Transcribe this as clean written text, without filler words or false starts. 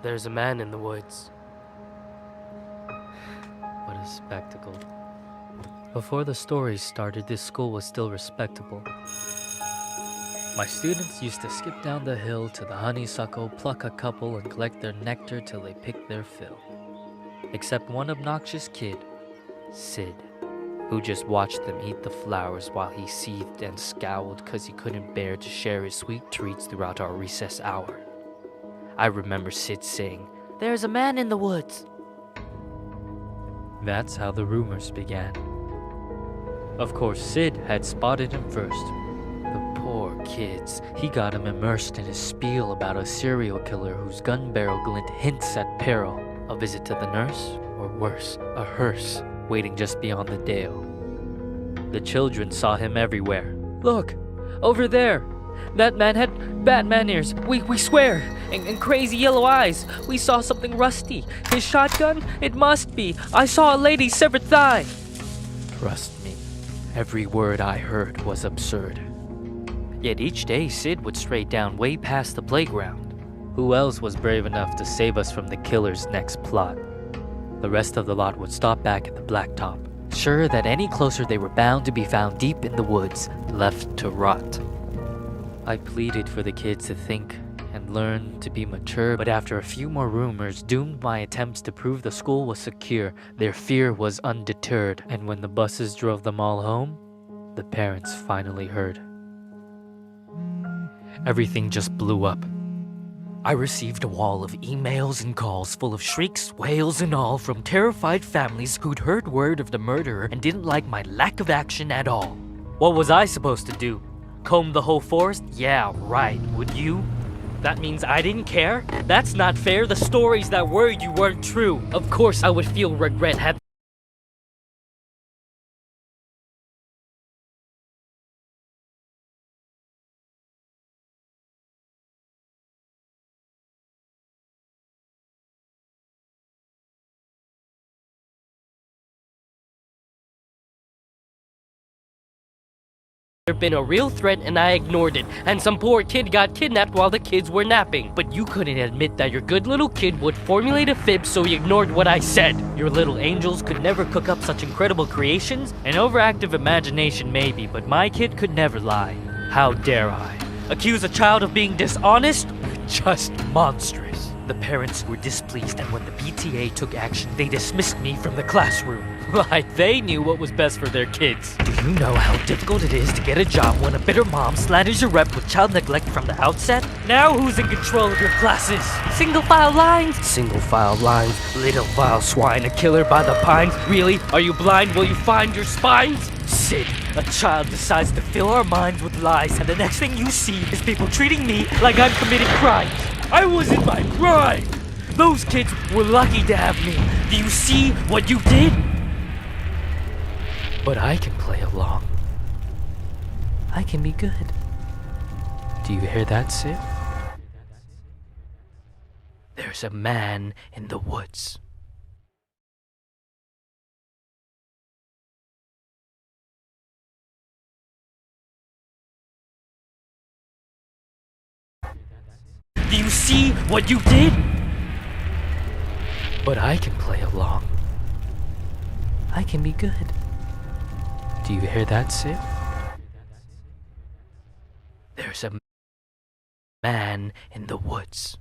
There's a man in the woods. What a spectacle. Before the story started, this school was still respectable. My students used to skip down the hill to the honeysuckle, pluck a couple, and collect their nectar till they picked their fill. Except one obnoxious kid, Sid, who just watched them eat the flowers while he seethed and scowled because he couldn't bear to share his sweet treats throughout our recess hour. I remember Sid saying, "There's a man in the woods." That's how the rumors began. Of course, Sid had spotted him first. The poor kids. He got him immersed in his spiel about a serial killer whose gun barrel glint hints at peril. A visit to the nurse, or worse, a hearse, waiting just beyond the dale. The children saw him everywhere. "Look, over there! That man had Batman ears, we swear, and crazy yellow eyes. We saw something rusty. His shotgun? It must be. I saw a lady's severed thigh." Trust me, every word I heard was absurd. Yet each day Sid would stray down way past the playground. Who else was brave enough to save us from the killer's next plot? The rest of the lot would stop back at the blacktop, sure that any closer they were bound to be found deep in the woods, left to rot. I pleaded for the kids to think and learn to be mature, but after a few more rumors doomed my attempts to prove the school was secure, their fear was undeterred, and when the buses drove them all home, the parents finally heard. Everything just blew up. I received a wall of emails and calls full of shrieks, wails, and all from terrified families who'd heard word of the murderer and didn't like my lack of action at all. What was I supposed to do? Comb the whole forest? Yeah, right. Would you? That means I didn't care? That's not fair. The stories that were you weren't true. Of course I would feel regret had there been a real threat and I ignored it, and some poor kid got kidnapped while the kids were napping. But you couldn't admit that your good little kid would formulate a fib, so he ignored what I said. Your little angels could never cook up such incredible creations. An overactive imagination maybe, but my kid could never lie. How dare I? Accuse a child of being dishonest? Just monstrous. The parents were displeased, and when the PTA took action, they dismissed me from the classroom. Like they knew what was best for their kids. Do you know how difficult it is to get a job when a bitter mom slanders your rep with child neglect from the outset? Now who's in control of your classes? Single file lines? Single file lines. Little file swine, a killer by the pines. Really? Are you blind? Will you find your spines? Sid, a child decides to fill our minds with lies, and the next thing you see is people treating me like I'm committing crimes. I was in my prime. Those kids were lucky to have me. Do you see what you did? But I can play along. I can be good. Do you hear that, Sid? There's a man in the woods. Do you see what you did? But I can play along. I can be good. Do you hear that, Sid? There's a man in the woods.